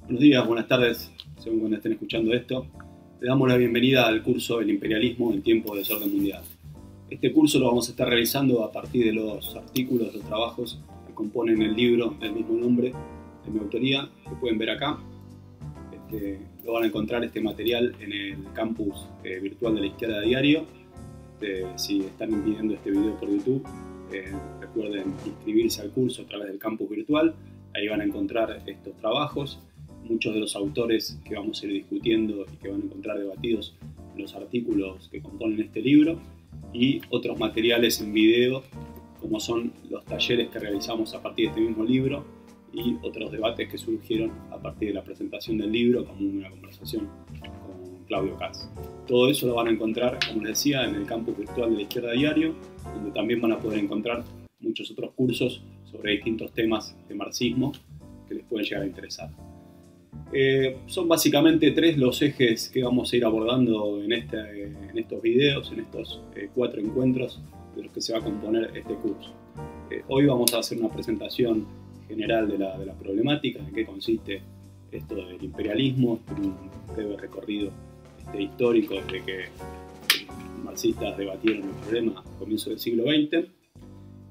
Buenos días, buenas tardes, según cuando estén escuchando esto. Le damos la bienvenida al curso El imperialismo en tiempos de desorden mundial. Este curso lo vamos a estar realizando a partir de los artículos, los trabajos que componen el libro del mismo nombre, de mi autoría, que pueden ver acá. Lo van a encontrar este material en el campus virtual de la Izquierda Diario. Si están viendo este video por YouTube, recuerden inscribirse al curso a través del campus virtual. Ahí van a encontrar estos trabajos. Muchos de los autores que vamos a ir discutiendo y que van a encontrar debatidos en los artículos que componen este libro, y otros materiales en video, como son los talleres que realizamos a partir de este mismo libro y otros debates que surgieron a partir de la presentación del libro, como una conversación con Claudio Katz. Todo eso lo van a encontrar, como les decía, en el campus virtual de la Izquierda Diario, donde también van a poder encontrar muchos otros cursos sobre distintos temas de marxismo que les pueden llegar a interesar. Son básicamente tres los ejes que vamos a ir abordando en estos videos, en estos 4 encuentros de los que se va a componer este curso. Hoy vamos a hacer una presentación general de la problemática, en qué consiste esto del imperialismo, un breve recorrido histórico desde que los marxistas debatieron el problema a comienzos del siglo XX,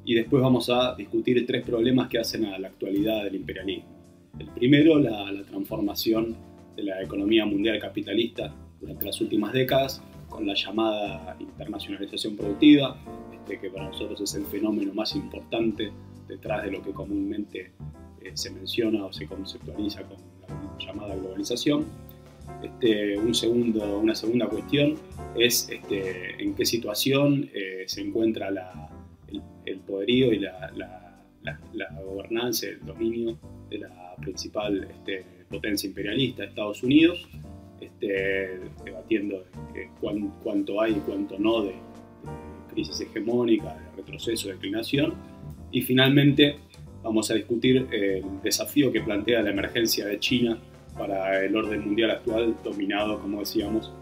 y después vamos a discutir 3 problemas que hacen a la actualidad del imperialismo. El primero, la transformación de la economía mundial capitalista durante las últimas décadas, con la llamada internacionalización productiva, que para nosotros es el fenómeno más importante detrás de lo que comúnmente se menciona o se conceptualiza como la llamada globalización. Una segunda cuestión es en qué situación se encuentra el poderío y la gobernanza, el dominio de la principal potencia imperialista, Estados Unidos, debatiendo cuánto hay y cuánto no de crisis hegemónica, de retroceso, de declinación. Y finalmente vamos a discutir el desafío que plantea la emergencia de China para el orden mundial actual, dominado, como decíamos,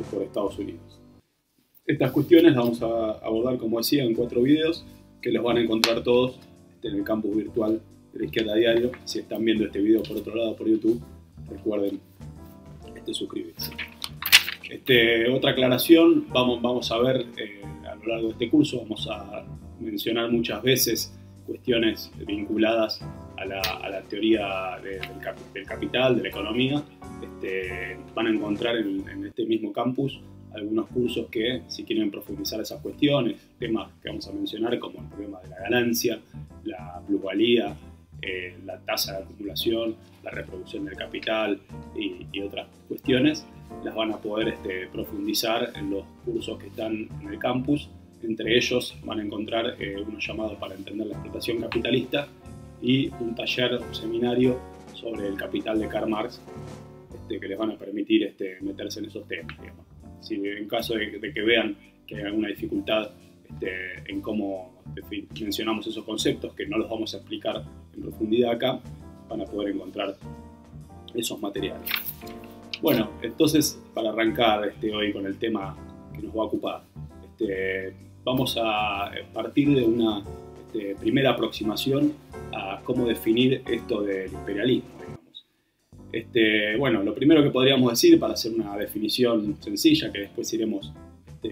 por Estados Unidos. Estas cuestiones las vamos a abordar, como decía, en 4 videos que los van a encontrar todos en el campus virtual de la Izquierda Diario. Si están viendo este video por otro lado, por YouTube, recuerden suscribirse. Otra aclaración, vamos a ver a lo largo de este curso, vamos a mencionar muchas veces cuestiones vinculadas a la teoría del capital, de la economía. Van a encontrar en este mismo campus algunos cursos que, si quieren profundizar esas cuestiones, temas que vamos a mencionar como el problema de la ganancia, la plusvalía, la tasa de acumulación, la reproducción del capital y otras cuestiones, las van a poder profundizar en los cursos que están en el campus. Entre ellos van a encontrar uno llamado para entender la explotación capitalista y un taller, un seminario sobre el capital de Karl Marx, que les van a permitir meterse en esos temas, digamos. Si en caso de que vean que hay alguna dificultad en cómo mencionamos esos conceptos, que no los vamos a explicar en profundidad acá, van a poder encontrar esos materiales. Bueno, entonces, para arrancar hoy con el tema que nos va a ocupar, vamos a partir de una primera aproximación a cómo definir esto del imperialismo, digamos. Bueno, lo primero que podríamos decir, para hacer una definición sencilla que después iremos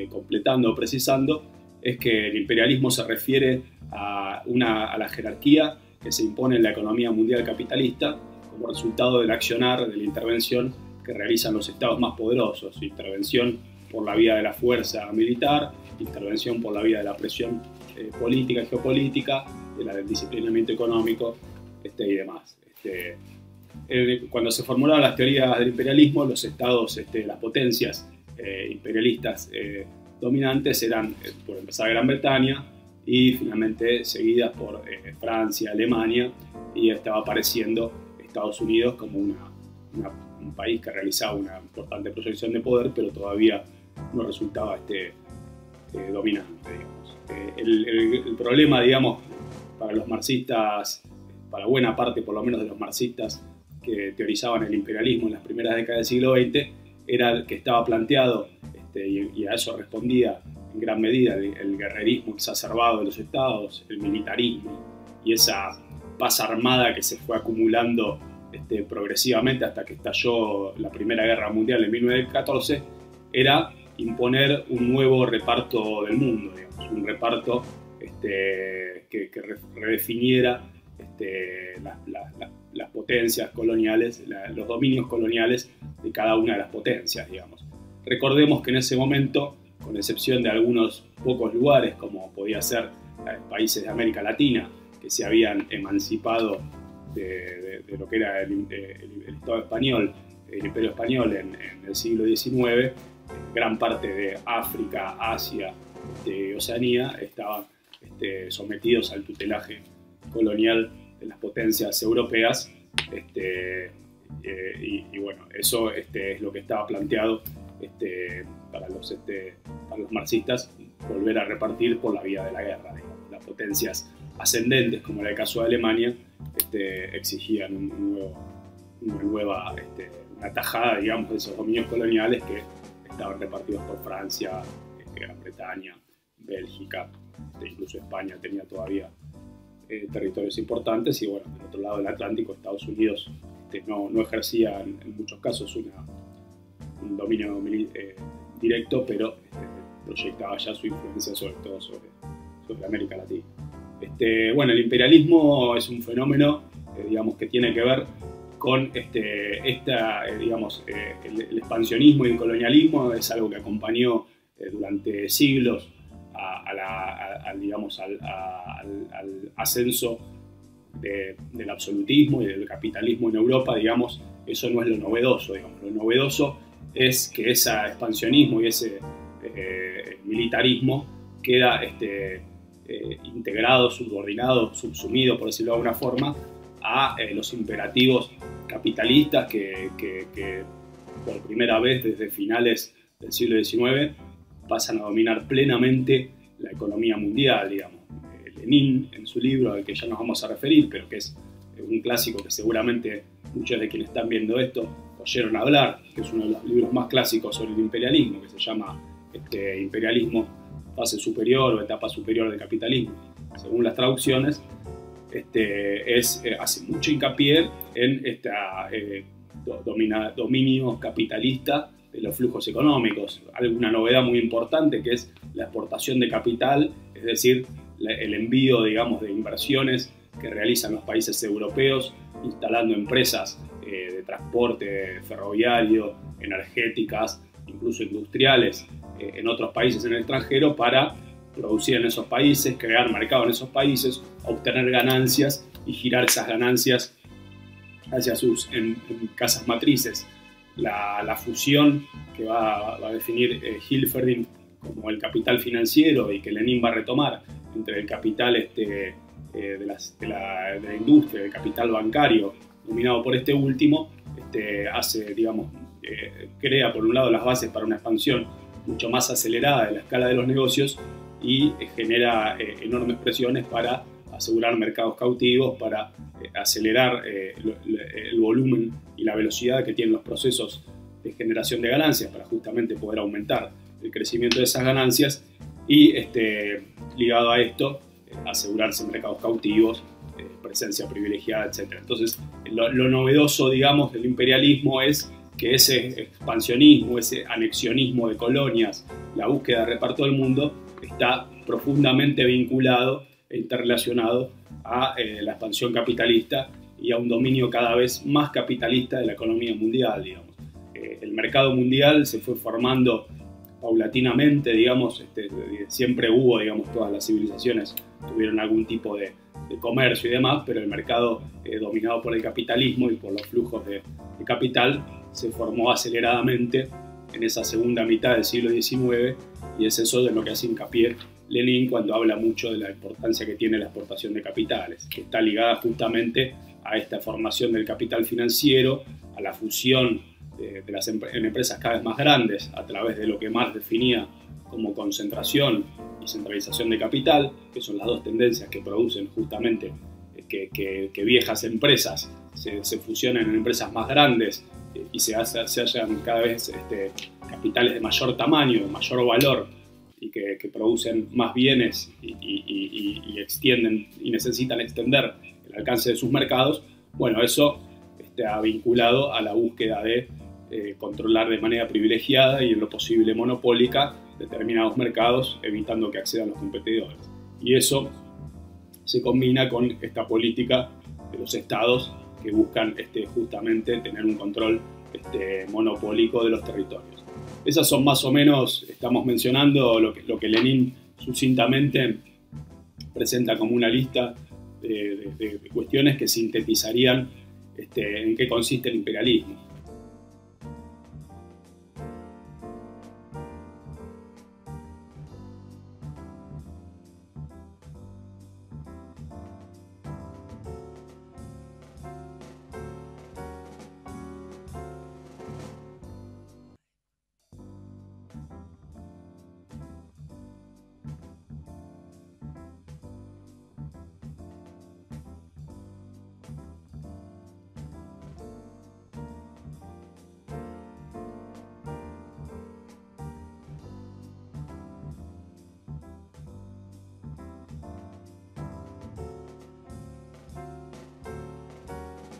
completando o precisando, es que el imperialismo se refiere a la jerarquía que se impone en la economía mundial capitalista como resultado del accionar, de la intervención que realizan los estados más poderosos. Intervención por la vía de la fuerza militar, intervención por la vía de la presión política y geopolítica, del disciplinamiento económico y demás. Cuando se formularon las teorías del imperialismo, los estados, las potencias imperialistas dominantes eran, por empezar, Gran Bretaña, y finalmente seguidas por Francia, Alemania, y estaba apareciendo Estados Unidos como un país que realizaba una importante proyección de poder, pero todavía no resultaba dominante, digamos. El problema, digamos, para los marxistas, para buena parte por lo menos de los marxistas que teorizaban el imperialismo en las primeras décadas del siglo XX, era que estaba planteado, y a eso respondía en gran medida el guerrerismo exacerbado de los estados, el militarismo y esa paz armada que se fue acumulando progresivamente hasta que estalló la Primera Guerra Mundial en 1914, era imponer un nuevo reparto del mundo, digamos, un reparto que redefiniera las potencias coloniales, los dominios coloniales de cada una de las potencias, digamos. Recordemos que en ese momento, con excepción de algunos pocos lugares, como podía ser países de América Latina, que se habían emancipado de lo que era el Estado español, el Imperio Español en el siglo XIX, gran parte de África, Asia, Oceanía estaban sometidos al tutelaje colonial de las potencias europeas, y bueno, eso es lo que estaba planteado para los marxistas, volver a repartir por la vía de la guerra. Digamos. Las potencias ascendentes, como era el caso de Alemania, exigían una tajada, digamos, de esos dominios coloniales que estaban repartidos por Francia, Gran Bretaña, Bélgica, incluso España tenía todavía territorios importantes, y bueno, del otro lado del Atlántico, Estados Unidos no ejercía en muchos casos un dominio directo, pero proyectaba ya su influencia sobre todo sobre América Latina. Bueno, el imperialismo es un fenómeno, digamos, que tiene que ver con digamos, el expansionismo y el colonialismo. Es algo que acompañó durante siglos digamos, al ascenso del absolutismo y del capitalismo en Europa. Digamos, eso no es lo novedoso, digamos. Lo novedoso es que ese expansionismo y ese militarismo queda integrado, subordinado, subsumido, por decirlo de alguna forma, a los imperativos capitalistas que por primera vez desde finales del siglo XIX pasan a dominar plenamente la economía mundial, digamos. Lenin, en su libro, al que ya nos vamos a referir, pero que es un clásico que seguramente muchos de quienes están viendo esto oyeron hablar, que es uno de los libros más clásicos sobre el imperialismo, que se llama Imperialismo, fase superior o etapa superior del capitalismo, según las traducciones. Hace mucho hincapié en dominio capitalista de los flujos económicos. Alguna novedad muy importante, que es la exportación de capital, es decir, el envío, digamos, de inversiones que realizan los países europeos instalando empresas de transporte ferroviario, energéticas, incluso industriales, en otros países en el extranjero, para producir en esos países, crear mercado en esos países, obtener ganancias y girar esas ganancias hacia sus casas matrices. La fusión que va a definir Hilferding como el capital financiero, y que Lenin va a retomar, entre el capital de la industria, el capital bancario, dominado por este último, digamos, crea por un lado las bases para una expansión mucho más acelerada de la escala de los negocios, y genera enormes presiones para asegurar mercados cautivos, para acelerar el volumen y la velocidad que tienen los procesos de generación de ganancias, para justamente poder aumentar el crecimiento de esas ganancias, y ligado a esto, asegurarse mercados cautivos, presencia privilegiada, etc. Entonces, lo novedoso, digamos, del imperialismo es que ese expansionismo, ese anexionismo de colonias, la búsqueda de reparto del mundo, está profundamente vinculado e interrelacionado a la expansión capitalista y a un dominio cada vez más capitalista de la economía mundial, digamos. El mercado mundial se fue formando paulatinamente, digamos, siempre hubo, digamos, todas las civilizaciones tuvieron algún tipo de comercio y demás, pero el mercado dominado por el capitalismo y por los flujos de capital se formó aceleradamente en esa segunda mitad del siglo XIX, y es eso de lo que hace hincapié Lenin cuando habla mucho de la importancia que tiene la exportación de capitales, que está ligada justamente a esta formación del capital financiero, a la fusión en empresas cada vez más grandes a través de lo que Marx definía como concentración y centralización de capital, que son las dos tendencias que producen justamente que viejas empresas se fusionen en empresas más grandes y se hayan cada vez capitales de mayor tamaño, de mayor valor, y que producen más bienes y extienden y necesitan extender el alcance de sus mercados. Bueno, eso está vinculado a la búsqueda de controlar de manera privilegiada y en lo posible monopólica determinados mercados, evitando que accedan los competidores. Y eso se combina con esta política de los estados que buscan justamente tener un control monopólico de los territorios. Esas son más o menos, estamos mencionando lo que Lenin sucintamente presenta como una lista de cuestiones que sintetizarían en qué consiste el imperialismo.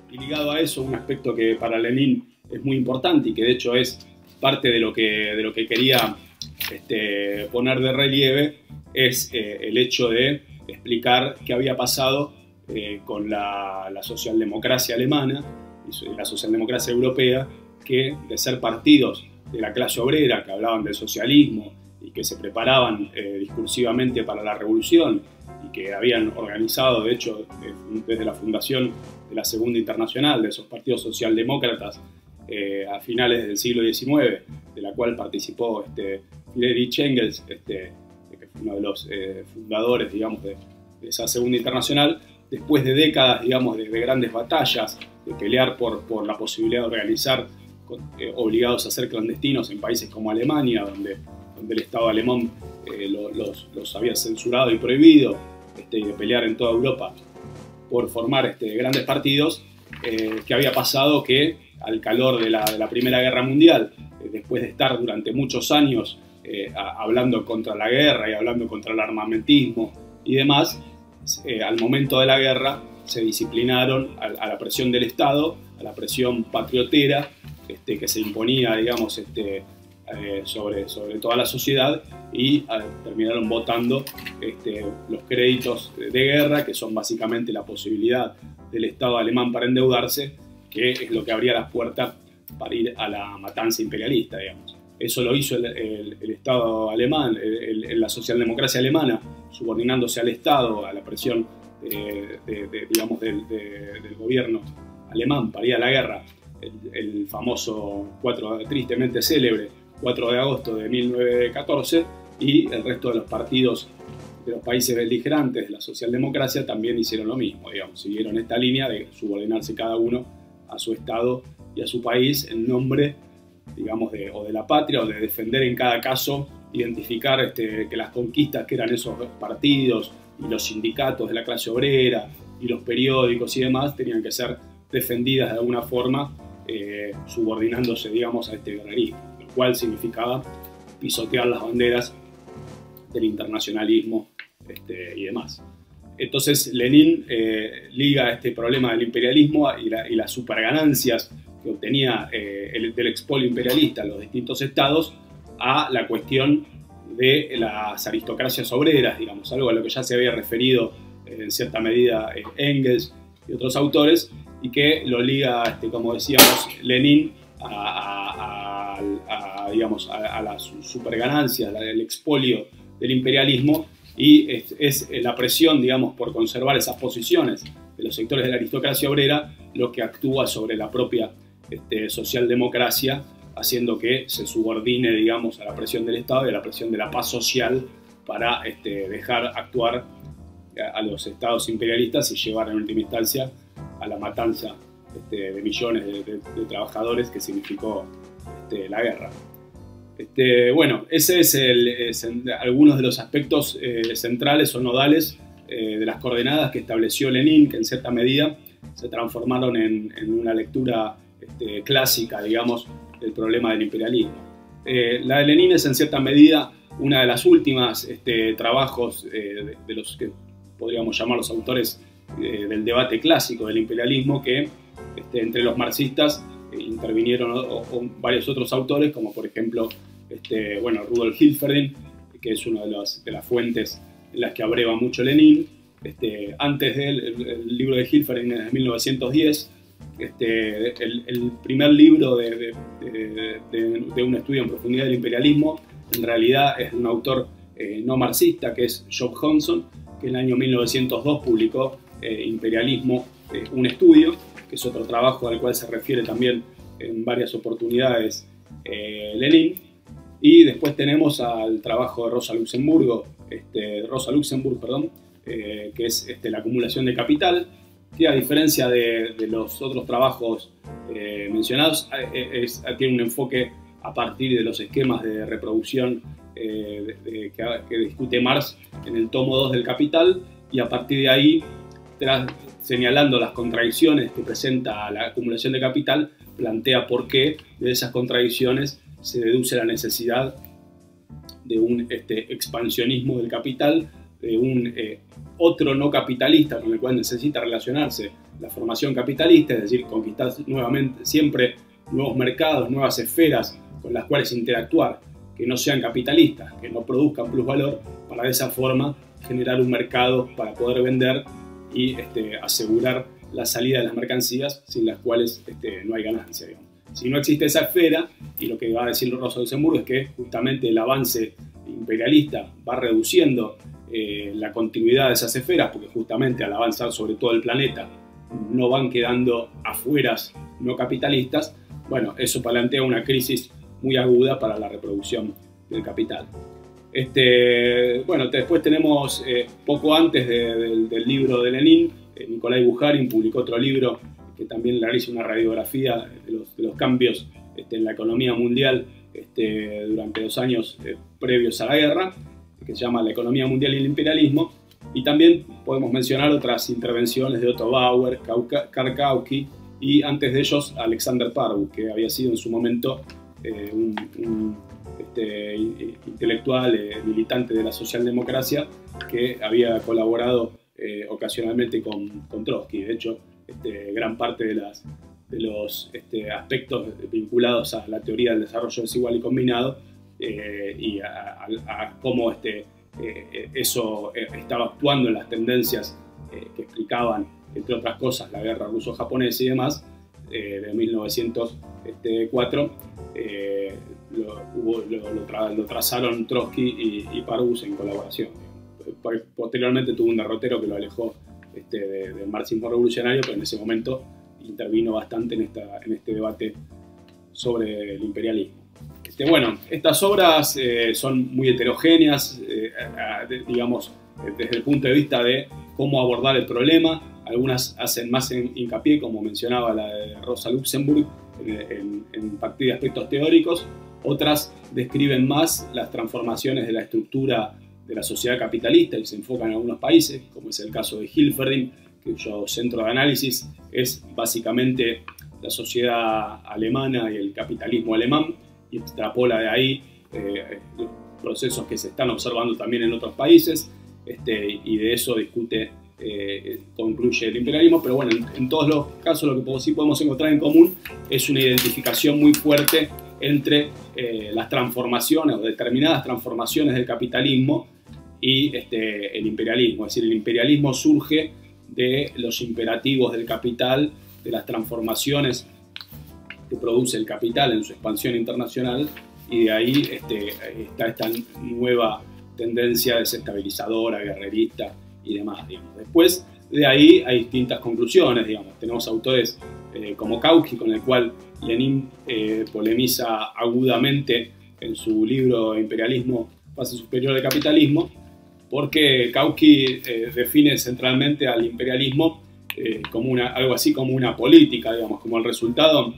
Y ligado a eso, un aspecto que para Lenin es muy importante y que de hecho es parte de lo que quería poner de relieve, es el hecho de explicar qué había pasado con la socialdemocracia alemana y la socialdemocracia europea, que de ser partidos de la clase obrera que hablaban del socialismo y que se preparaban discursivamente para la revolución y que habían organizado, de hecho, desde la fundación de la Segunda Internacional, de esos partidos socialdemócratas a finales del siglo XIX, de la cual participó Friedrich Engels, que fue uno de los fundadores, digamos, de esa Segunda Internacional, después de décadas, digamos, de grandes batallas, de pelear por la posibilidad de organizar, obligados a ser clandestinos en países como Alemania, donde el Estado alemán los había censurado y prohibido, y de pelear en toda Europa por formar grandes partidos, que había pasado que al calor de la Primera Guerra Mundial, después de estar durante muchos años hablando contra la guerra y hablando contra el armamentismo y demás, al momento de la guerra se disciplinaron a la presión del Estado, a la presión patriotera que se imponía, digamos, sobre toda la sociedad, y terminaron votando los créditos de guerra, que son básicamente la posibilidad del Estado alemán para endeudarse, que es lo que abría las puertas para ir a la matanza imperialista, digamos. Eso lo hizo el Estado alemán, la socialdemocracia alemana, subordinándose al Estado, a la presión digamos, del gobierno alemán para ir a la guerra. El famoso, tristemente célebre, 4 de agosto de 1914, y el resto de los partidos de los países beligerantes de la socialdemocracia también hicieron lo mismo, digamos, siguieron esta línea de subordinarse cada uno a su Estado y a su país en nombre, digamos, o de la patria, o de defender en cada caso, identificar que las conquistas que eran esos partidos y los sindicatos de la clase obrera y los periódicos y demás tenían que ser defendidas de alguna forma, subordinándose, digamos, a este guerrerismo, lo cual significaba pisotear las banderas del internacionalismo y demás. Entonces Lenin liga este problema del imperialismo y las superganancias que obtenía del expolio imperialista en los distintos estados a la cuestión de las aristocracias obreras, digamos, algo a lo que ya se había referido en cierta medida Engels y otros autores, y que lo liga, como decíamos, Lenin digamos, a las superganancias, el expolio del imperialismo, y es la presión, digamos, por conservar esas posiciones de los sectores de la aristocracia obrera lo que actúa sobre la propia socialdemocracia, haciendo que se subordine, digamos, a la presión del Estado y a la presión de la paz social para dejar actuar a los estados imperialistas y llevar en última instancia a la matanza de millones de trabajadores que significó la guerra. Bueno, ese es algunos de los aspectos centrales o nodales de las coordenadas que estableció Lenin, que en cierta medida se transformaron en una lectura clásica, digamos, del problema del imperialismo. La de Lenin es en cierta medida una de las últimas trabajos de los que podríamos llamar los autores del debate clásico del imperialismo, que entre los marxistas intervinieron varios otros autores, como por ejemplo Rudolf Hilferding, que es una de las fuentes en las que abreva mucho Lenin. Antes de él, el libro de Hilferding es de 1910. El primer libro de un estudio en profundidad del imperialismo en realidad es de un autor no marxista, que es Job Johnson, que en el año 1902 publicó Imperialismo, un estudio, que es otro trabajo al cual se refiere también en varias oportunidades Lenin. Y después tenemos al trabajo de Rosa Luxemburg, que es la acumulación de capital, que a diferencia de los otros trabajos mencionados, tiene un enfoque a partir de los esquemas de reproducción que discute Marx en el tomo 2 del Capital, y a partir de ahí, señalando las contradicciones que presenta la acumulación de capital, plantea por qué de esas contradicciones se deduce la necesidad de un expansionismo del capital, de un otro no capitalista con el cual necesita relacionarse la formación capitalista, es decir, conquistar nuevamente siempre nuevos mercados, nuevas esferas con las cuales interactuar, que no sean capitalistas, que no produzcan plusvalor, para de esa forma generar un mercado para poder vender y asegurar la salida de las mercancías, sin las cuales no hay ganancia, digamos. Si no existe esa esfera, y lo que va a decir Rosa Luxemburg es que justamente el avance imperialista va reduciendo la continuidad de esas esferas, porque justamente al avanzar sobre todo el planeta no van quedando afueras no capitalistas. Bueno, eso plantea una crisis muy aguda para la reproducción del capital. Después tenemos, poco antes del libro de Lenin, Nikolai Bukharin publicó otro libro que también realiza una radiografía de los cambios en la economía mundial durante los años previos a la guerra, que se llama La economía mundial y el imperialismo. Y también podemos mencionar otras intervenciones de Otto Bauer, Karl Kautsky y antes de ellos Alexander Parvus, que había sido en su momento un intelectual militante de la socialdemocracia, que había colaborado ocasionalmente con Trotsky. De hecho, gran parte de los aspectos vinculados a la teoría del desarrollo desigual y combinado y a cómo eso estaba actuando en las tendencias que explicaban, entre otras cosas, la guerra ruso-japonesa y demás, de 1904, lo trazaron Trotsky y Parvus en colaboración. Posteriormente tuvo un derrotero que lo alejó del marxismo revolucionario, pero en ese momento intervino bastante en este debate sobre el imperialismo. Estas obras son muy heterogéneas, digamos, desde el punto de vista de cómo abordar el problema. Algunas hacen más hincapié, como mencionaba la de Rosa Luxemburg, en partir de aspectos teóricos. Otras describen más las transformaciones de la estructura de la sociedad capitalista y se enfocan en algunos países, como es el caso de Hilferding, cuyo centro de análisis es básicamente la sociedad alemana y el capitalismo alemán, y extrapola de ahí los procesos que se están observando también en otros países, y de eso discute, concluye el imperialismo. Pero bueno, en todos los casos lo que sí podemos encontrar en común es una identificación muy fuerte entre las transformaciones o determinadas transformaciones del capitalismo y el imperialismo. Es decir, el imperialismo surge de los imperativos del capital, de las transformaciones que produce el capital en su expansión internacional, y de ahí está esta nueva tendencia desestabilizadora, guerrerista y demás, digamos. Después de ahí hay distintas conclusiones, digamos. Tenemos autores como Kautsky, con el cual Lenin polemiza agudamente en su libro Imperialismo, fase superior del capitalismo, porque Kautsky define centralmente al imperialismo como algo así como una política, digamos, como el resultado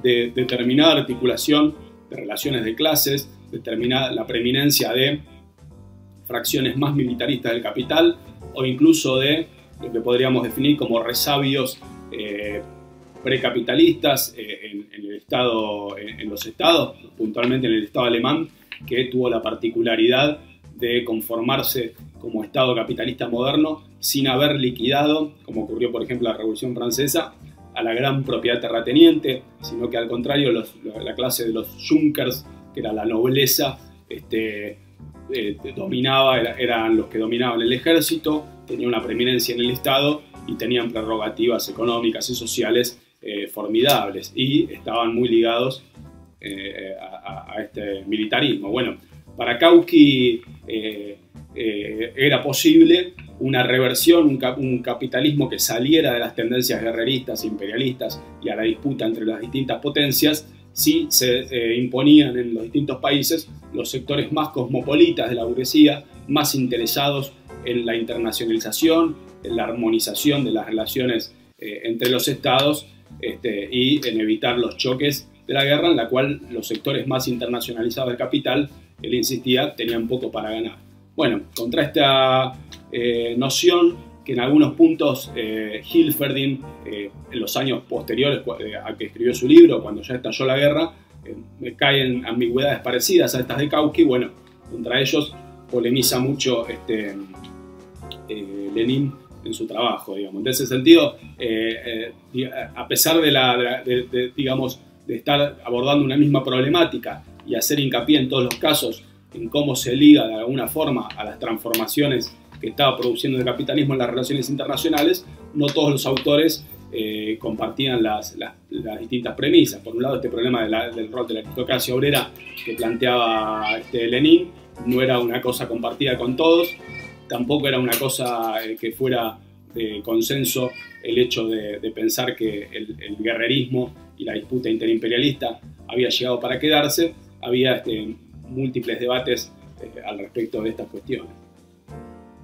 de determinada articulación de relaciones de clases, determinada la preeminencia de fracciones más militaristas del capital, o incluso de lo que podríamos definir como resabios precapitalistas en los estados, puntualmente en el estado alemán, que tuvo la particularidad de conformarse como estado capitalista moderno sin haber liquidado, como ocurrió por ejemplo en la Revolución Francesa, a la gran propiedad terrateniente, sino que al contrario la clase de los Junkers, que era la nobleza, eran los que dominaban el ejército, tenían una preeminencia en el Estado y tenían prerrogativas económicas y sociales formidables, y estaban muy ligados a este militarismo. Bueno, para Kautsky era posible una reversión, un capitalismo que saliera de las tendencias guerreristas, imperialistas y a la disputa entre las distintas potencias, si se imponían en los distintos países los sectores más cosmopolitas de la burguesía, más interesados en la internacionalización, en la armonización de las relaciones entre los estados y en evitar los choques de la guerra, en la cual los sectores más internacionalizados del capital, él insistía, tenían poco para ganar. Bueno, contra esta noción que en algunos puntos Hilferding, en los años posteriores a que escribió su libro, cuando ya estalló la guerra, caen ambigüedades parecidas a estas de Kautsky. Bueno, contra ellos polemiza mucho Lenin en su trabajo, digamos. En ese sentido, a pesar digamos, de estar abordando una misma problemática y hacer hincapié en todos los casos en cómo se liga de alguna forma a las transformaciones que estaba produciendo el capitalismo en las relaciones internacionales, no todos los autores compartían las distintas premisas. Por un lado, este problema del rol de la aristocracia obrera que planteaba Lenin no era una cosa compartida con todos, tampoco era una cosa que fuera de consenso el hecho de pensar que el guerrerismo y la disputa interimperialista había llegado para quedarse. Había múltiples debates al respecto de estas cuestiones.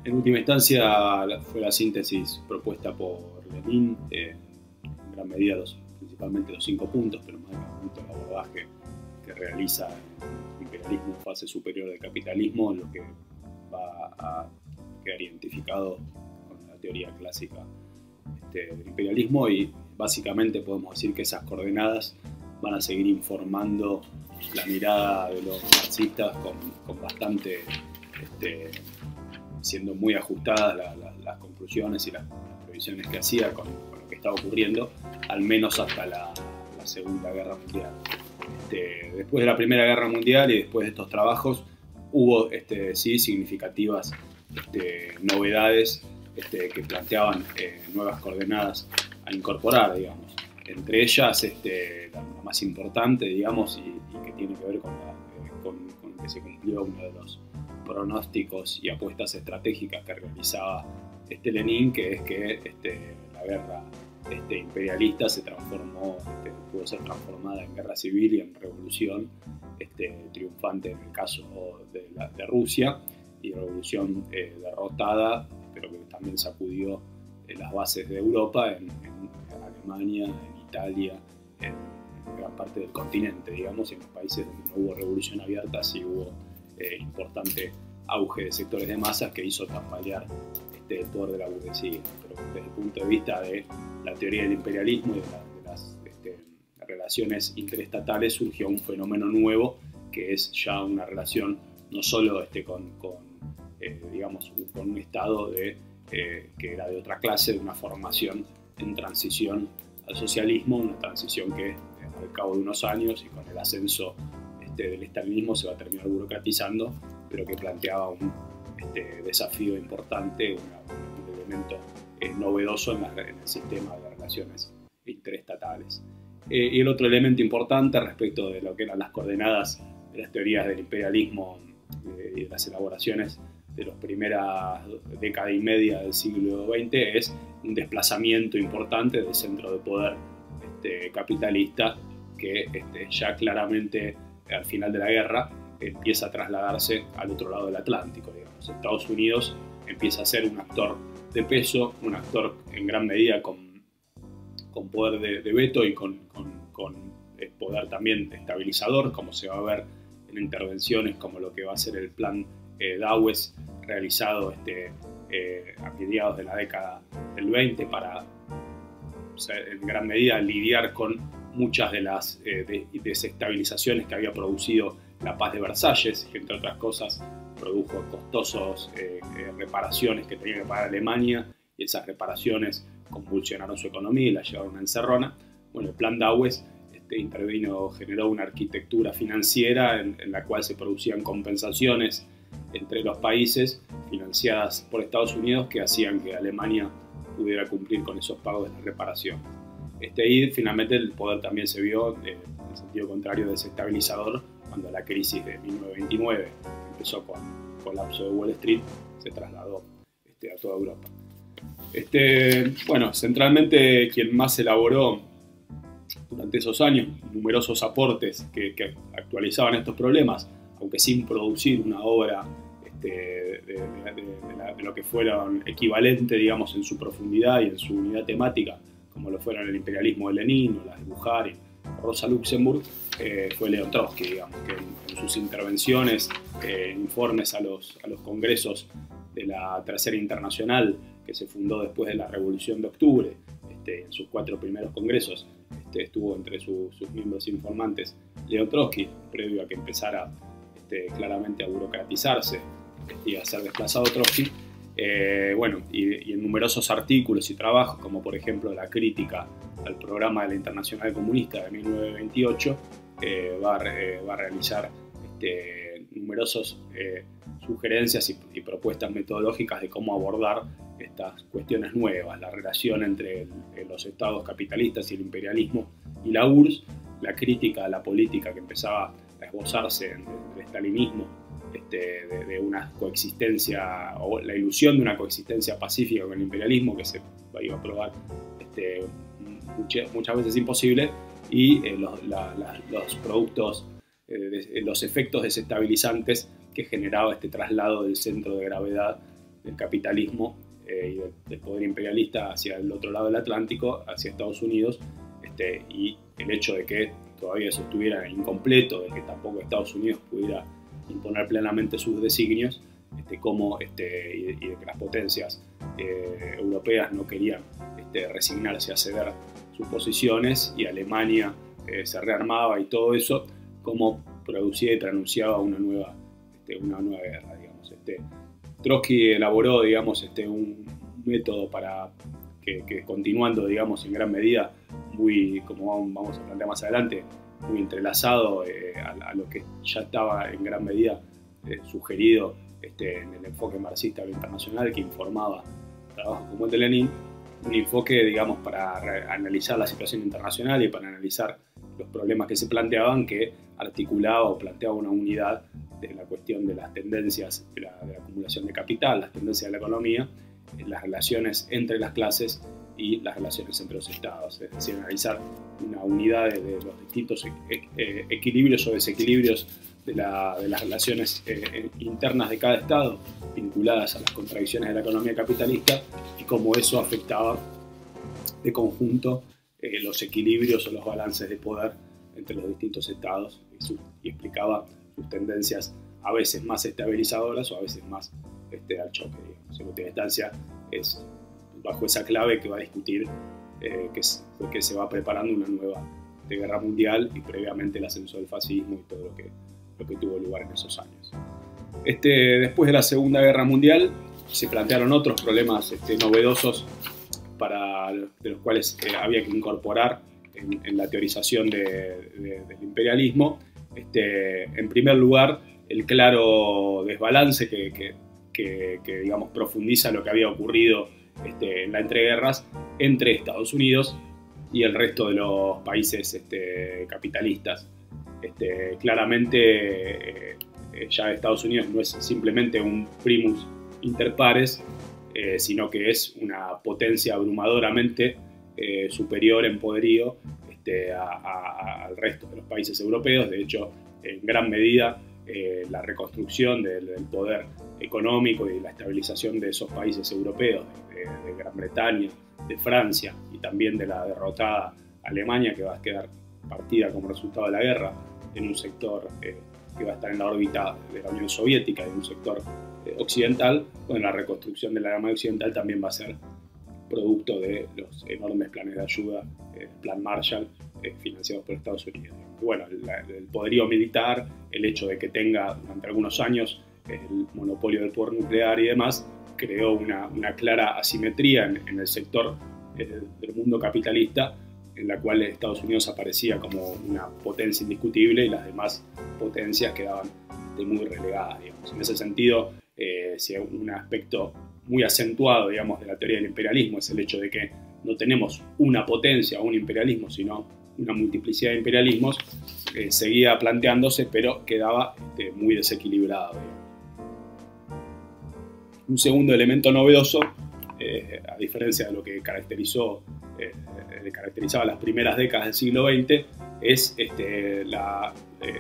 En última instancia fue la síntesis propuesta por Lenin, en gran medida principalmente los 5 puntos, pero más el abordaje que realiza el imperialismo en fase superior del capitalismo, lo que va a quedar identificado con la teoría clásica del imperialismo, y básicamente podemos decir que esas coordenadas van a seguir informando la mirada de los marxistas con bastante, siendo muy ajustadas las conclusiones y las previsiones que hacía con lo que estaba ocurriendo, al menos hasta la Segunda Guerra Mundial. Después de la Primera Guerra Mundial y después de estos trabajos hubo sí significativas novedades que planteaban nuevas coordenadas a incorporar, digamos. Entre ellas la más importante, digamos, y que tiene que ver con que se cumplió uno de los pronósticos y apuestas estratégicas que realizaba Lenin, que es que la guerra imperialista pudo ser transformada en guerra civil y en revolución triunfante en el caso de Rusia, y revolución derrotada, pero que también sacudió las bases de Europa en Alemania, en Italia, en gran parte del continente, digamos, y en los países donde no hubo revolución abierta sí hubo importante auge de sectores de masas que hizo tambalear el poder de la burguesía. Pero desde el punto de vista de la teoría del imperialismo y de las relaciones interestatales, surgió un fenómeno nuevo, que es ya una relación no solo digamos, con un estado que era de otra clase, de una formación en transición al socialismo, una transición que al cabo de unos años y con el ascenso del estalinismo se va a terminar burocratizando, pero que planteaba un desafío importante, un elemento novedoso en el sistema de relaciones interestatales. Y el otro elemento importante respecto de lo que eran las coordenadas de las teorías del imperialismo y de las elaboraciones de las primeras décadas y media del siglo XX es un desplazamiento importante del centro de poder capitalista que ya claramente al final de la guerra empieza a trasladarse al otro lado del Atlántico, digamos. Estados Unidos empieza a ser un actor de peso, un actor en gran medida con poder de veto y con poder también estabilizador, como se va a ver en intervenciones como lo que va a ser el plan Dawes, realizado a mediados de la década del 20 para, en gran medida, lidiar con muchas de las desestabilizaciones que había producido la paz de Versalles, que entre otras cosas produjo costosas reparaciones que tenía que pagar Alemania, y esas reparaciones convulsionaron su economía y la llevaron a una encerrona. Bueno, el plan Dawes intervino, generó una arquitectura financiera en la cual se producían compensaciones entre los países financiadas por Estados Unidos que hacían que Alemania pudiera cumplir con esos pagos de la reparación. Y finalmente el poder también se vio en el sentido contrario desestabilizador cuando la crisis de 1929, que empezó con el colapso de Wall Street, se trasladó a toda Europa. Bueno, centralmente quien más elaboró durante esos años numerosos aportes que actualizaban estos problemas, aunque sin producir una obra de lo que fueron equivalente, digamos, en su profundidad y en su unidad temática, como lo fueron el imperialismo de Lenin o las de Bukharin, Rosa Luxemburg, fue León Trotsky, digamos, que en sus intervenciones, informes a los congresos de la Tercera Internacional, que se fundó después de la Revolución de Octubre, en sus 4 primeros congresos, estuvo entre sus miembros informantes León Trotsky, previo a que empezara claramente a burocratizarse y a ser desplazado Trotsky. Bueno, y en numerosos artículos y trabajos, como por ejemplo la crítica al programa de la Internacional Comunista de 1928, va a realizar numerosas sugerencias y propuestas metodológicas de cómo abordar estas cuestiones nuevas, la relación entre los estados capitalistas y el imperialismo y la URSS, la crítica a la política que empezaba a esbozarse del estalinismo, de una coexistencia, o la ilusión de una coexistencia pacífica con el imperialismo que se iba a probar muchas veces imposible, y los productos, los efectos desestabilizantes que generaba este traslado del centro de gravedad del capitalismo y del poder imperialista hacia el otro lado del Atlántico, hacia Estados Unidos, y el hecho de que todavía eso estuviera incompleto, de que tampoco Estados Unidos pudiera imponer plenamente sus designios, y de que las potencias europeas no querían resignarse a ceder sus posiciones, y Alemania se rearmaba y todo eso, como producía y pronunciaba una nueva guerra, digamos. Trotsky elaboró, digamos, un método para que continuando, digamos, en gran medida, muy, como vamos a plantear más adelante, muy entrelazado a lo que ya estaba en gran medida sugerido en el enfoque marxista de lo internacional, que informaba trabajos como el de Lenin, un enfoque, digamos, para analizar la situación internacional y para analizar los problemas que se planteaban, que articulaba o planteaba una unidad de la cuestión de las tendencias de la acumulación de capital, las tendencias de la economía, las relaciones entre las clases y las relaciones entre los estados, es decir, analizar una unidad de los distintos equilibrios o desequilibrios de las relaciones internas de cada estado, vinculadas a las contradicciones de la economía capitalista, y cómo eso afectaba de conjunto los equilibrios o los balances de poder entre los distintos estados, y explicaba sus tendencias a veces más estabilizadoras o a veces más al choque, digamos. En última instancia es bajo esa clave que va a discutir que se va preparando una nueva guerra mundial, y previamente el ascenso del fascismo y todo lo que tuvo lugar en esos años. Después de la Segunda Guerra Mundial se plantearon otros problemas novedosos de los cuales había que incorporar en la teorización del imperialismo. En primer lugar, el claro desbalance que digamos, profundiza lo que había ocurrido en la entreguerras entre Estados Unidos y el resto de los países capitalistas. Claramente ya Estados Unidos no es simplemente un primus inter pares, sino que es una potencia abrumadoramente superior en poderío al resto de los países europeos. De hecho, en gran medida la reconstrucción del poder económico y la estabilización de esos países europeos, de Gran Bretaña, de Francia, y también de la derrotada Alemania, que va a quedar partida como resultado de la guerra en un sector que va a estar en la órbita de la Unión Soviética, y en un sector occidental. Bueno, la reconstrucción de la Alemania occidental también va a ser producto de los enormes planes de ayuda, el Plan Marshall, financiados por Estados Unidos. Y bueno, el poderío militar, el hecho de que tenga durante algunos años el monopolio del poder nuclear y demás, creó una clara asimetría en el sector del mundo capitalista, en la cual Estados Unidos aparecía como una potencia indiscutible y las demás potencias quedaban muy relegadas, digamos. En ese sentido, un aspecto muy acentuado, digamos, de la teoría del imperialismo es el hecho de que no tenemos una potencia o un imperialismo, sino una multiplicidad de imperialismos, seguía planteándose, pero quedaba muy desequilibrado, digamos. Un segundo elemento novedoso, a diferencia de lo que caracterizaba las primeras décadas del siglo XX, es la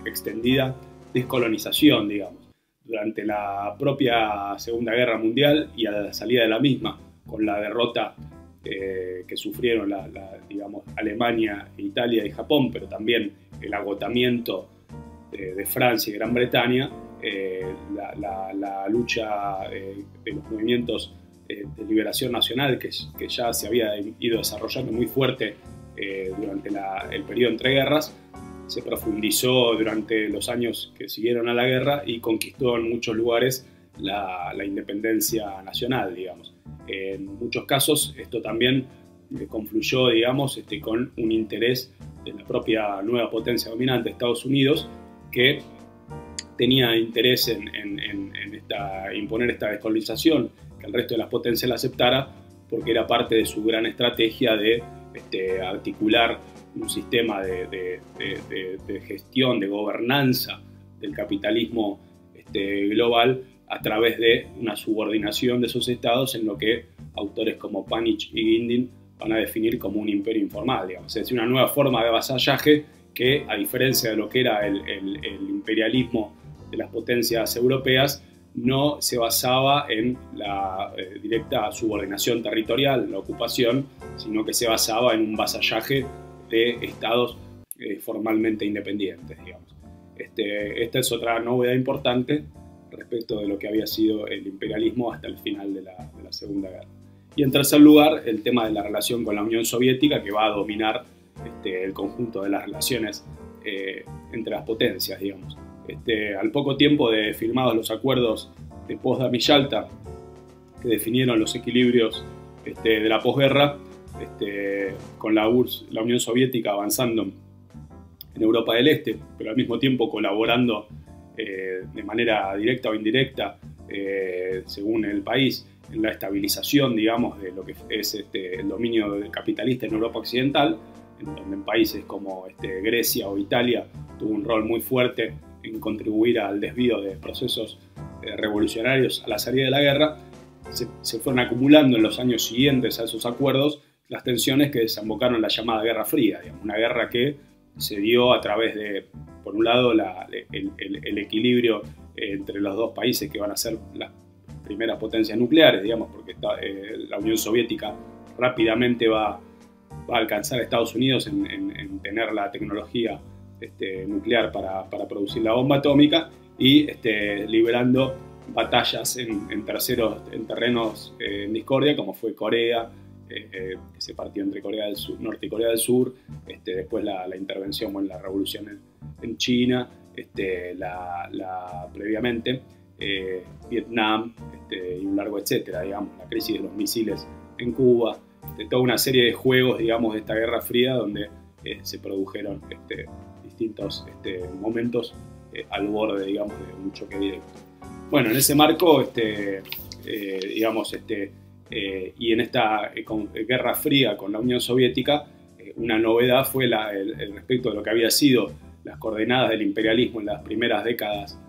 extendida descolonización, digamos. Durante la propia Segunda Guerra Mundial y a la salida de la misma, con la derrota que sufrieron digamos, Alemania, Italia y Japón, pero también el agotamiento de Francia y Gran Bretaña, la lucha de los movimientos de liberación nacional que ya se había ido desarrollando muy fuerte durante el periodo entre guerras, se profundizó durante los años que siguieron a la guerra y conquistó en muchos lugares la independencia nacional, digamos. En muchos casos esto también confluyó, digamos, con un interés de la propia nueva potencia dominante, Estados Unidos, que tenía interés en imponer esta descolonización, que el resto de las potencias la aceptara, porque era parte de su gran estrategia de articular un sistema de gestión, de gobernanza del capitalismo global a través de una subordinación de esos estados en lo que autores como Panich y Guindin van a definir como un imperio informal, digamos. Es decir, una nueva forma de vasallaje que, a diferencia de lo que era el imperialismo de las potencias europeas, no se basaba en la directa subordinación territorial, la ocupación, sino que se basaba en un vasallaje de estados formalmente independientes, digamos. Esta es otra novedad importante respecto de lo que había sido el imperialismo hasta el final de la Segunda Guerra. Y en tercer lugar, el tema de la relación con la Unión Soviética, que va a dominar el conjunto de las relaciones entre las potencias, digamos. Al poco tiempo de firmados los acuerdos de Potsdam y Yalta, que definieron los equilibrios de la posguerra, con la Unión Soviética avanzando en Europa del Este, pero al mismo tiempo colaborando de manera directa o indirecta, según el país, en la estabilización, digamos, de lo que es el dominio capitalista en Europa Occidental, en donde en países como Grecia o Italia tuvo un rol muy fuerte en contribuir al desvío de procesos revolucionarios a la salida de la guerra. Se fueron acumulando en los años siguientes a esos acuerdos las tensiones que desembocaron en la llamada Guerra Fría, digamos, una guerra que se dio a través de, por un lado, el equilibrio entre los dos países que van a ser las primeras potencias nucleares, digamos, porque la Unión Soviética rápidamente va a alcanzar a Estados Unidos en tener la tecnología nuclear para producir la bomba atómica, y liberando batallas en terrenos en discordia, como fue Corea, que se partió entre Corea del Sur, Norte y Corea del Sur, después la intervención, bueno, la revolución en China, previamente Vietnam, y un largo etcétera, digamos, la crisis de los misiles en Cuba, toda una serie de juegos, digamos, de esta Guerra Fría, donde se produjeron distintos momentos al borde, digamos, de un choque directo. Bueno, en ese marco, digamos, y en esta Guerra Fría con la Unión Soviética, una novedad fue el respecto de lo que había sido las coordenadas del imperialismo en las primeras décadas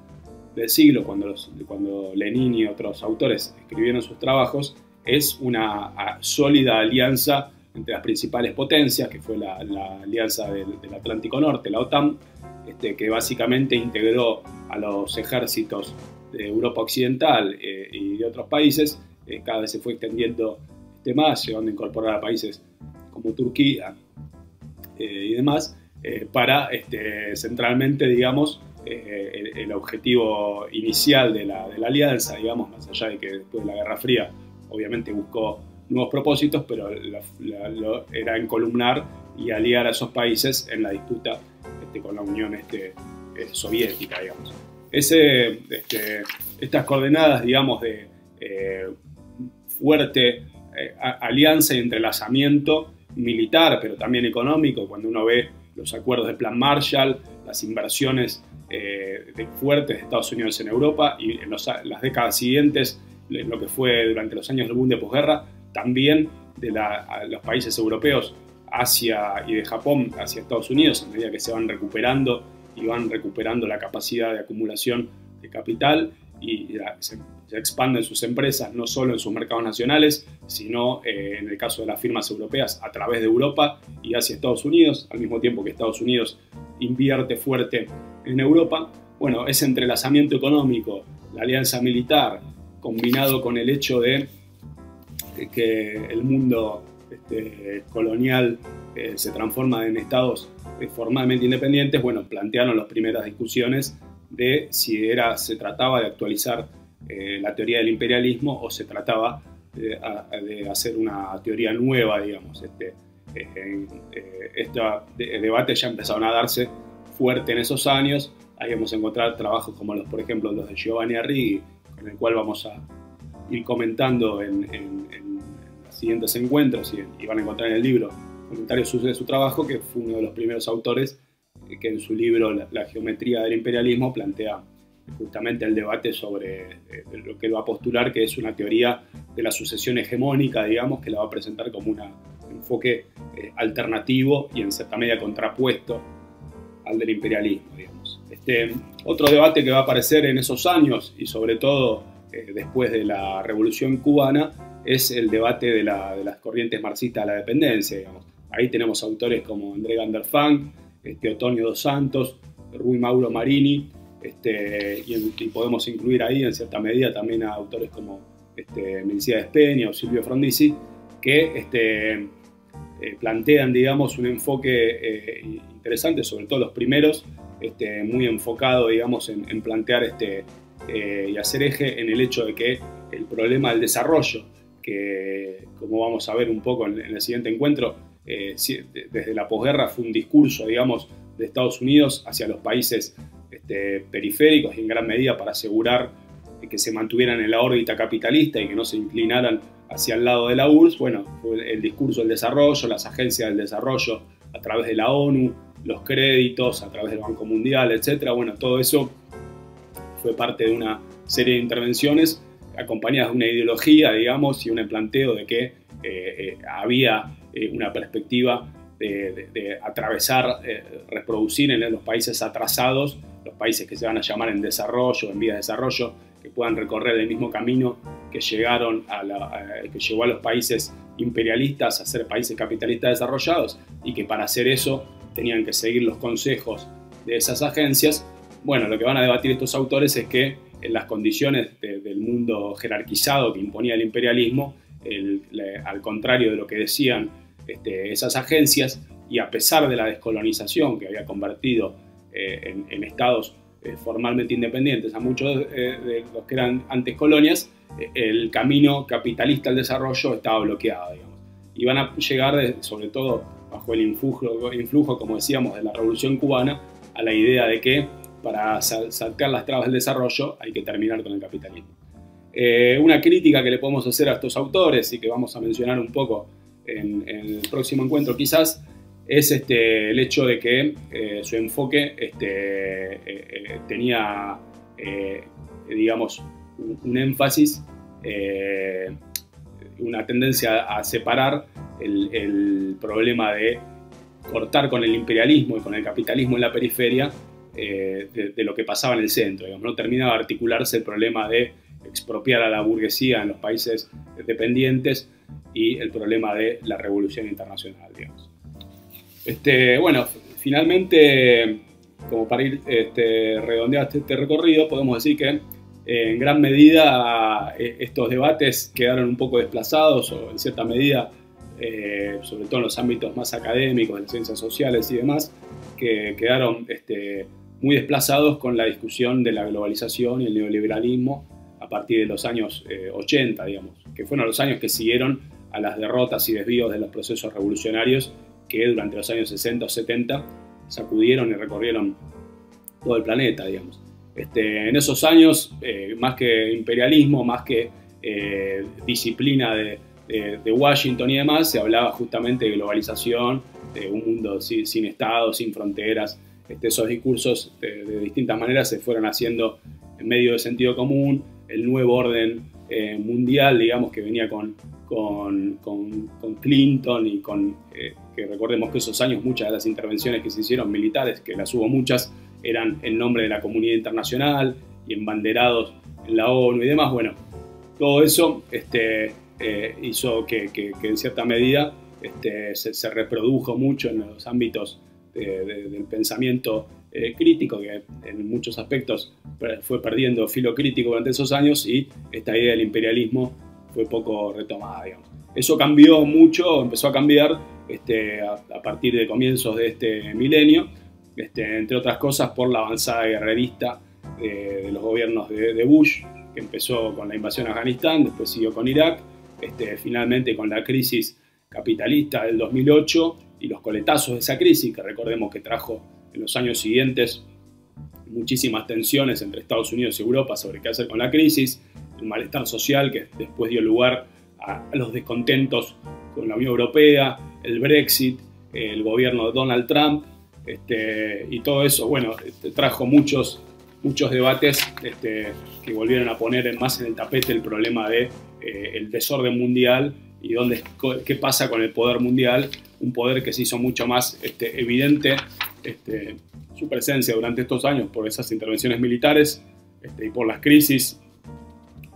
del siglo, cuando Lenin y otros autores escribieron sus trabajos, es una sólida alianza entre las principales potencias, que fue la alianza del Atlántico Norte, la OTAN, que básicamente integró a los ejércitos de Europa Occidental y de otros países. Cada vez se fue extendiendo más, llegando a incorporar a países como Turquía y demás, para centralmente, digamos, el objetivo inicial de la alianza, digamos, más allá de que después de la Guerra Fría obviamente buscó nuevos propósitos, pero era encolumnar y aliar a esos países en la disputa con la Unión Soviética, digamos. Estas coordenadas, digamos, de fuerte alianza y entrelazamiento militar, pero también económico, cuando uno ve los acuerdos del Plan Marshall, las inversiones fuertes de Estados Unidos en Europa y en las décadas siguientes, lo que fue durante los años del boom de posguerra, también de los países europeos y de Japón hacia Estados Unidos, a medida que se van recuperando y van recuperando la capacidad de acumulación de capital y se expanden sus empresas no solo en sus mercados nacionales, sino en el caso de las firmas europeas a través de Europa y hacia Estados Unidos, al mismo tiempo que Estados Unidos invierte fuerte en Europa. Bueno, ese entrelazamiento económico, la alianza militar, combinado con el hecho de que el mundo colonial se transforma en estados formalmente independientes, bueno, plantearon las primeras discusiones de si se trataba de actualizar la teoría del imperialismo o se trataba de hacer una teoría nueva, digamos. Este debate ya empezaron a darse fuerte en esos años. Ahí vamos a encontrar trabajos como por ejemplo los de Giovanni Arrighi, con el cual vamos a ir comentando en los siguientes encuentros, y van a encontrar en el libro comentarios de su trabajo, que fue uno de los primeros autores que en su libro La geometría del imperialismo plantea justamente el debate sobre lo que él va a postular, que es una teoría de la sucesión hegemónica, digamos, que la va a presentar como un enfoque alternativo y en cierta medida contrapuesto al del imperialismo, digamos. Otro debate que va a aparecer en esos años y sobre todo después de la Revolución Cubana es el debate de las corrientes marxistas de la dependencia, digamos. Ahí tenemos autores como André Van Funk, Otonio dos Santos, Rui Mauro Marini, y podemos incluir ahí en cierta medida también a autores como Melciades Peña o Silvio Frondizi, que plantean, digamos, un enfoque interesante, sobre todo los primeros, muy enfocado, digamos, en plantear y hacer eje en el hecho de que el problema del desarrollo, que como vamos a ver un poco en el siguiente encuentro, desde la posguerra fue un discurso, digamos, de Estados Unidos hacia los países periféricos y en gran medida para asegurar que se mantuvieran en la órbita capitalista y que no se inclinaran hacia el lado de la URSS. Bueno, fue el discurso del desarrollo, las agencias del desarrollo a través de la ONU, los créditos a través del Banco Mundial, etc. Bueno, todo eso fue parte de una serie de intervenciones acompañadas de una ideología, digamos, y un planteo de que había una perspectiva de atravesar, reproducir en los países atrasados, los países que se van a llamar en desarrollo, en vías de desarrollo, que puedan recorrer el mismo camino que que llevó a los países imperialistas a ser países capitalistas desarrollados, y que para hacer eso tenían que seguir los consejos de esas agencias. Bueno, lo que van a debatir estos autores es que en las condiciones del mundo jerarquizado que imponía el imperialismo, al contrario de lo que decían esas agencias, y a pesar de la descolonización que había convertido en estados formalmente independientes a muchos de los que eran antes colonias, el camino capitalista al desarrollo estaba bloqueado, digamos. Y van a llegar, sobre todo bajo el influjo, como decíamos, de la Revolución Cubana, a la idea de que para saltar las trabas del desarrollo hay que terminar con el capitalismo. Una crítica que le podemos hacer a estos autores y que vamos a mencionar un poco en el próximo encuentro quizás, es el hecho de que su enfoque tenía, digamos, un énfasis, una tendencia a separar el problema de cortar con el imperialismo y con el capitalismo en la periferia de lo que pasaba en el centro, digamos. No terminaba de articularse el problema de expropiar a la burguesía en los países dependientes y el problema de la revolución internacional, digamos. Bueno, finalmente, como para ir redondeando este recorrido, podemos decir que en gran medida estos debates quedaron un poco desplazados, o en cierta medida, sobre todo en los ámbitos más académicos, de las ciencias sociales y demás, que quedaron muy desplazados con la discusión de la globalización y el neoliberalismo a partir de los años 80, digamos, que fueron los años que siguieron a las derrotas y desvíos de los procesos revolucionarios que durante los años 60 o 70 sacudieron y recorrieron todo el planeta, digamos. En esos años, más que imperialismo, más que disciplina de de Washington y demás, se hablaba justamente de globalización, de un mundo sin Estado, sin fronteras. Esos discursos de distintas maneras se fueron haciendo en medio de sentido común, el nuevo orden mundial, digamos, que venía con Clinton y que recordemos que esos años muchas de las intervenciones que se hicieron militares, que las hubo muchas, eran en nombre de la comunidad internacional y embanderados en la ONU y demás. Bueno, todo eso hizo que en cierta medida se reprodujo mucho en los ámbitos del pensamiento crítico, que en muchos aspectos fue perdiendo filo crítico durante esos años, y esta idea del imperialismo fue poco retomada, digamos. Eso cambió mucho, empezó a cambiar a partir de comienzos de este milenio, entre otras cosas por la avanzada guerrerista de los gobiernos de Bush, que empezó con la invasión a Afganistán, después siguió con Irak, finalmente con la crisis capitalista del 2008 y los coletazos de esa crisis, que recordemos que trajo en los años siguientes muchísimas tensiones entre Estados Unidos y Europa sobre qué hacer con la crisis, el malestar social que después dio lugar a los descontentos con la Unión Europea, el Brexit, el gobierno de Donald Trump, y todo eso, bueno, trajo muchos debates que volvieron a poner más en el tapete el problema de el desorden mundial y qué pasa con el poder mundial, un poder que se hizo mucho más evidente su presencia durante estos años por esas intervenciones militares y por las crisis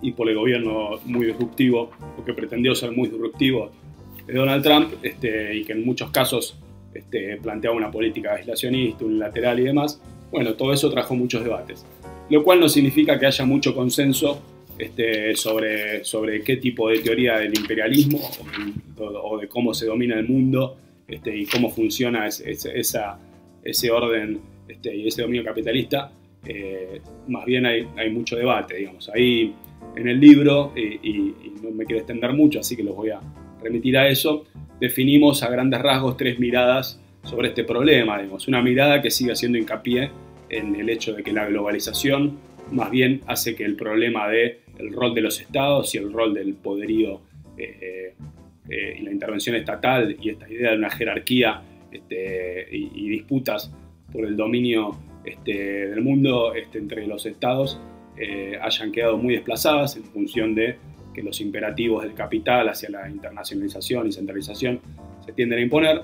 y por el gobierno muy disruptivo, o que pretendió ser muy disruptivo, de Donald Trump, y que en muchos casos planteaba una política aislacionista, unilateral y demás. Bueno, todo eso trajo muchos debates, lo cual no significa que haya mucho consenso sobre qué tipo de teoría del imperialismo o de cómo se domina el mundo y cómo funciona ese orden y ese dominio capitalista. Más bien hay mucho debate, digamos. Ahí en el libro, y no me quiero extender mucho, así que los voy a remitir a eso, definimos a grandes rasgos 3 miradas sobre este problema, digamos. Una mirada que sigue haciendo hincapié en el hecho de que la globalización más bien hace que el problema del rol de los estados y el rol del poderío y la intervención estatal y esta idea de una jerarquía y disputas por el dominio del mundo entre los estados hayan quedado muy desplazadas en función de que los imperativos del capital hacia la internacionalización y centralización se tienden a imponer.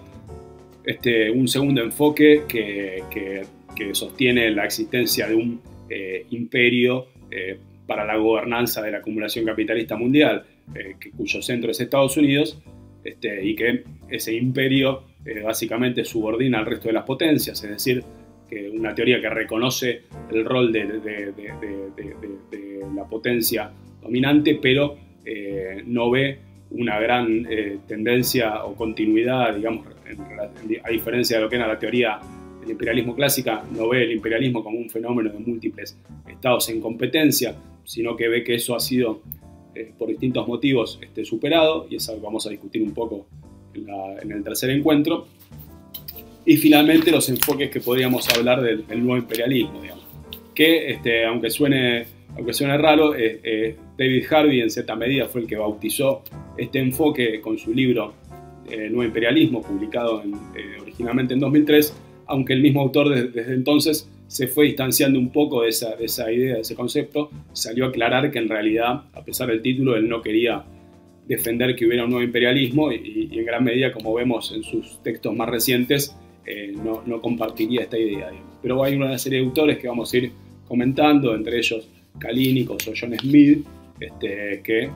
Un segundo enfoque que sostiene la existencia de un imperio para la gobernanza de la acumulación capitalista mundial, cuyo centro es Estados Unidos, y que ese imperio básicamente subordina al resto de las potencias, es decir, que una teoría que reconoce el rol de la potencia dominante, pero no ve una gran tendencia o continuidad, digamos, a diferencia de lo que era la teoría del imperialismo clásica, no ve el imperialismo como un fenómeno de múltiples estados en competencia, sino que ve que eso ha sido, por distintos motivos, superado, y es algo que vamos a discutir un poco en el tercer encuentro. Y finalmente los enfoques que podríamos hablar del nuevo imperialismo, digamos, que aunque suene raro, David Harvey en cierta medida fue el que bautizó este enfoque con su libro Nuevo Imperialismo, publicado originalmente en 2003, aunque el mismo autor desde entonces se fue distanciando un poco de esa idea, de ese concepto. Salió a aclarar que en realidad, a pesar del título, él no quería defender que hubiera un nuevo imperialismo y en gran medida, como vemos en sus textos más recientes, no compartiría esta idea, digamos. Pero hay una serie de autores que vamos a ir comentando, entre ellos Kalínicos o John Smith, que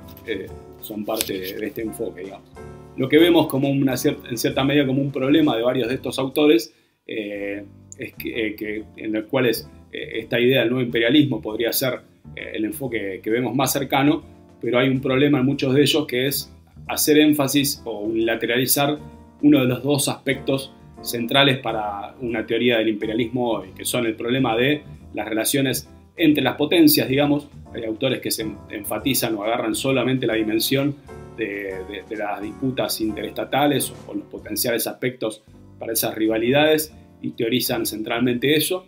son parte de este enfoque, digamos. Lo que vemos como en cierta medida como un problema de varios de estos autores es que en los cuales esta idea del nuevo imperialismo podría ser el enfoque que vemos más cercano, pero hay un problema en muchos de ellos, que es hacer énfasis o unilateralizar uno de los dos aspectos centrales para una teoría del imperialismo hoy, que son el problema de las relaciones entre las potencias, digamos. Hay autores que se enfatizan o agarran solamente la dimensión de las disputas interestatales o los potenciales aspectos para esas rivalidades y teorizan centralmente eso,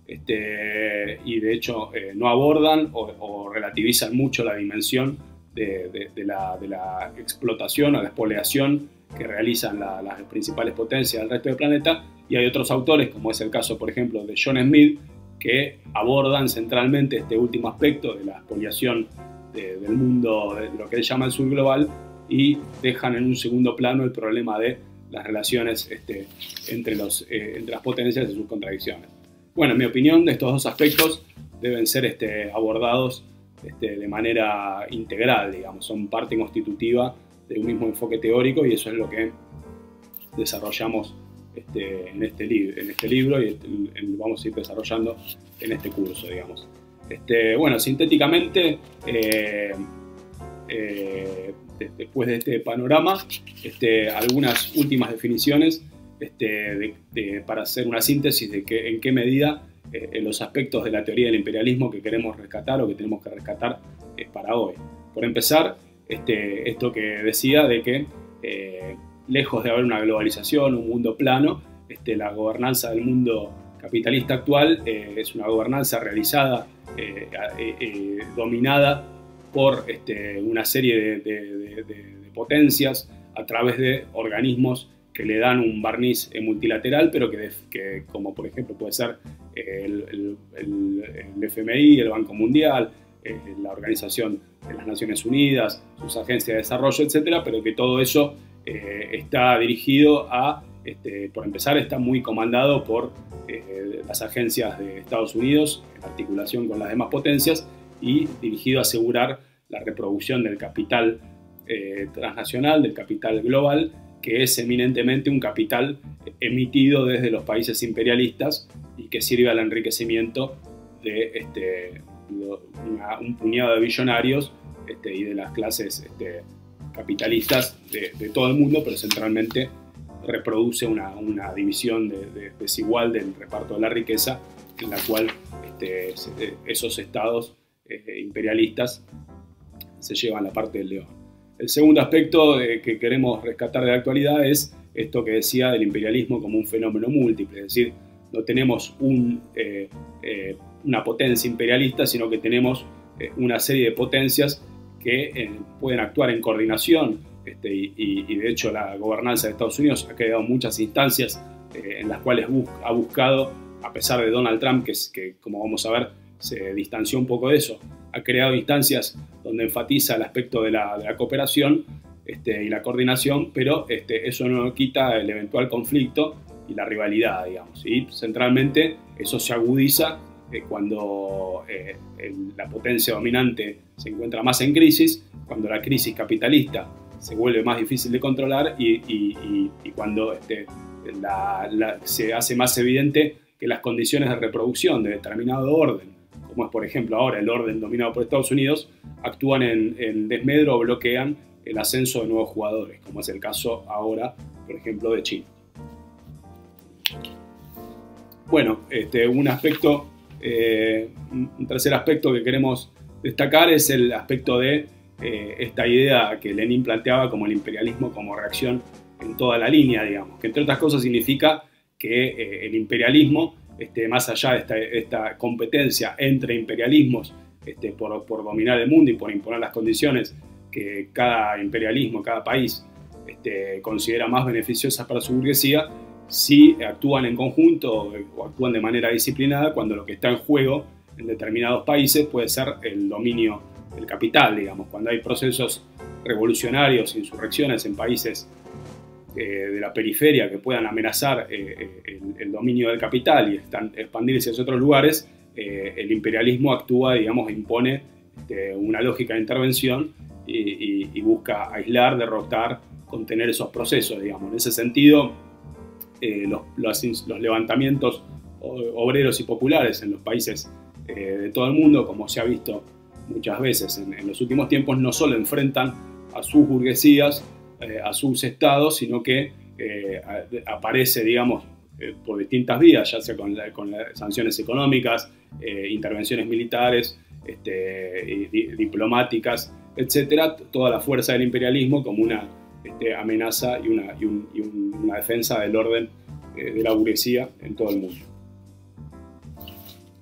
y de hecho no abordan o relativizan mucho la dimensión de la explotación o la expoliación que realizan las principales potencias del resto del planeta, y hay otros autores, como es el caso, por ejemplo, de John Smith, que abordan centralmente este último aspecto de la expoliación del mundo, de lo que él llama el sur global, y dejan en un segundo plano el problema de las relaciones entre las potencias y sus contradicciones. Bueno, en mi opinión, estos dos aspectos deben ser abordados de manera integral, digamos, son parte constitutiva de un mismo enfoque teórico, y eso es lo que desarrollamos en este libro y vamos a ir desarrollando en este curso, digamos. Bueno, sintéticamente, después de este panorama, algunas últimas definiciones para hacer una síntesis de en qué medida los aspectos de la teoría del imperialismo que queremos rescatar o que tenemos que rescatar para hoy. Por empezar, esto que decía de que lejos de haber una globalización, un mundo plano, la gobernanza del mundo capitalista actual es una gobernanza realizada, dominada por una serie de potencias a través de organismos que le dan un barniz multilateral, pero que como por ejemplo puede ser el FMI, el Banco Mundial, la Organización de las Naciones Unidas, sus agencias de desarrollo, etcétera, pero que todo eso está dirigido por empezar, está muy comandado por las agencias de Estados Unidos, en articulación con las demás potencias, y dirigido a asegurar la reproducción del capital transnacional, del capital global, que es eminentemente un capital emitido desde los países imperialistas y que sirve al enriquecimiento de un puñado de billonarios y de las clases capitalistas de todo el mundo, pero centralmente reproduce una división desigual del reparto de la riqueza, en la cual esos estados imperialistas se llevan la parte del león. El segundo aspecto que queremos rescatar de la actualidad es esto que decía del imperialismo como un fenómeno múltiple, es decir, no tenemos una potencia imperialista, sino que tenemos una serie de potencias que pueden actuar en coordinación, y de hecho la gobernanza de Estados Unidos ha creado muchas instancias en las cuales ha buscado, a pesar de Donald Trump, que como vamos a ver se distanció un poco de eso, ha creado instancias donde enfatiza el aspecto de la cooperación y la coordinación, pero eso no quita el eventual conflicto y la rivalidad, digamos. Y centralmente eso se agudiza cuando la potencia dominante se encuentra más en crisis, cuando la crisis capitalista se vuelve más difícil de controlar y cuando se hace más evidente que las condiciones de reproducción de determinado orden, como es por ejemplo ahora el orden dominado por Estados Unidos, actúan en desmedro o bloquean el ascenso de nuevos jugadores, como es el caso ahora, por ejemplo, de China. Bueno, un tercer aspecto que queremos destacar es el aspecto de esta idea que Lenin planteaba como el imperialismo como reacción en toda la línea, digamos, que entre otras cosas significa que el imperialismo, más allá de esta competencia entre imperialismos por dominar el mundo y por imponer las condiciones que cada imperialismo, cada país considera más beneficiosas para su burguesía, si actúan en conjunto o actúan de manera disciplinada cuando lo que está en juego en determinados países puede ser el dominio del capital, digamos, cuando hay procesos revolucionarios, insurrecciones en países de la periferia que puedan amenazar el dominio del capital y expandirse hacia otros lugares, el imperialismo actúa, digamos, e impone una lógica de intervención y busca aislar, derrotar, contener esos procesos, digamos. En ese sentido, los levantamientos obreros y populares en los países de todo el mundo, como se ha visto muchas veces en los últimos tiempos, no solo enfrentan a sus burguesías, a sus estados, sino que aparece, digamos, por distintas vías, ya sea con las sanciones económicas, intervenciones militares, diplomáticas, etcétera, toda la fuerza del imperialismo como una amenaza y una defensa del orden de la burguesía en todo el mundo.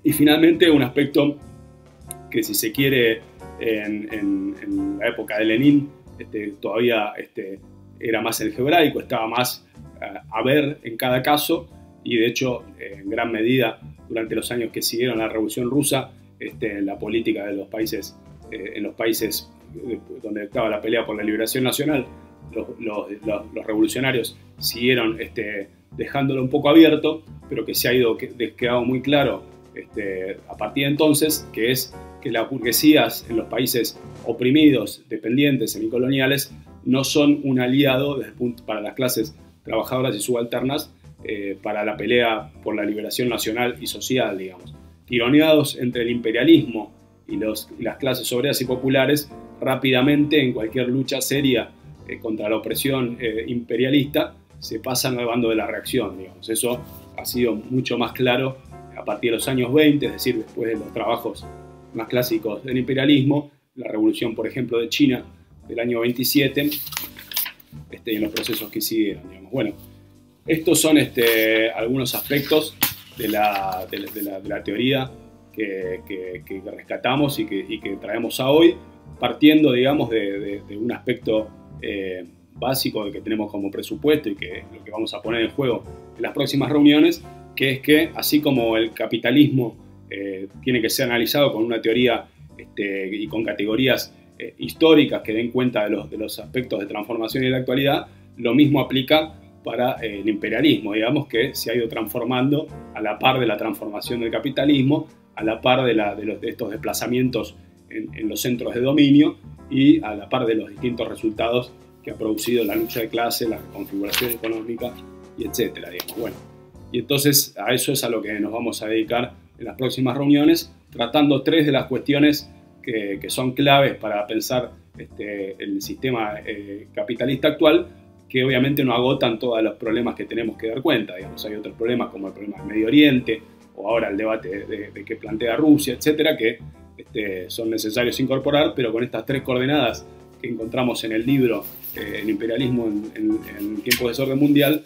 Y finalmente, un aspecto que, si se quiere, en la época de Lenin todavía era más algebraico, estaba más a ver en cada caso, y de hecho en gran medida durante los años que siguieron la Revolución Rusa, la política de los países, en los países donde estaba la pelea por la liberación nacional, los revolucionarios siguieron dejándolo un poco abierto, pero que se ha quedado muy claro a partir de entonces, que es que las burguesías en los países oprimidos, dependientes, semicoloniales, no son un aliado para las clases trabajadoras y subalternas para la pelea por la liberación nacional y social, digamos. Tironeados entre el imperialismo y las clases obreras y populares, rápidamente en cualquier lucha seria contra la opresión imperialista, se pasan al bando de la reacción, digamos. Eso ha sido mucho más claro a partir de los años 20, es decir, después de los trabajos más clásicos del imperialismo, la revolución, por ejemplo, de China del año 27, y en los procesos que siguieron, digamos. Bueno, estos son algunos aspectos de la teoría que rescatamos y que traemos a hoy, partiendo, digamos, de un aspecto básico que tenemos como presupuesto y que lo que vamos a poner en juego en las próximas reuniones, que es que así como el capitalismo tiene que ser analizado con una teoría y con categorías históricas que den cuenta de los aspectos de transformación y de la actualidad, lo mismo aplica para el imperialismo, digamos, que se ha ido transformando a la par de la transformación del capitalismo, a la par de estos desplazamientos en los centros de dominio y a la par de los distintos resultados que ha producido la lucha de clase, la configuración económica y etcétera, digamos. Bueno, y entonces a eso es a lo que nos vamos a dedicar en las próximas reuniones, tratando tres de las cuestiones que son claves para pensar el sistema capitalista actual, que obviamente no agotan todos los problemas que tenemos que dar cuenta. Digamos, hay otros problemas como el problema del Medio Oriente o ahora el debate de que plantea Rusia, etcétera, que son necesarios incorporar, pero con estas tres coordenadas que encontramos en el libro El imperialismo en tiempos de desorden mundial,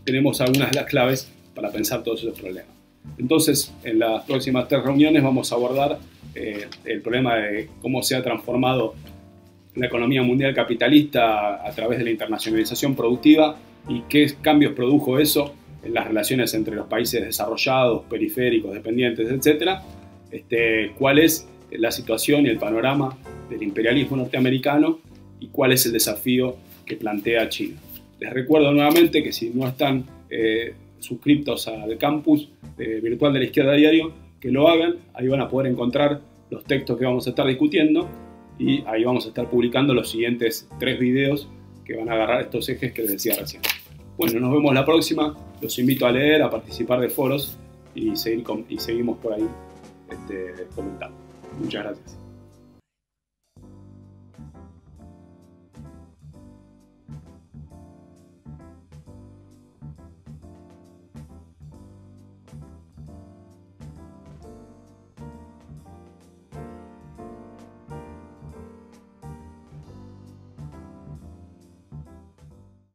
tenemos algunas de las claves para pensar todos esos problemas. Entonces, en las próximas tres reuniones vamos a abordar el problema de cómo se ha transformado la economía mundial capitalista a través de la internacionalización productiva y qué cambios produjo eso en las relaciones entre los países desarrollados, periféricos, dependientes, etc. Cuál es la situación y el panorama del imperialismo norteamericano y cuál es el desafío que plantea China. Les recuerdo nuevamente que si no están suscriptos al campus virtual de la Izquierda Diario, que lo hagan. Ahí van a poder encontrar los textos que vamos a estar discutiendo y ahí vamos a estar publicando los siguientes 3 videos que van a agarrar estos ejes que les decía recién. Bueno, nos vemos la próxima. Los invito a leer, a participar de foros y seguimos por ahí comentando. Muchas gracias.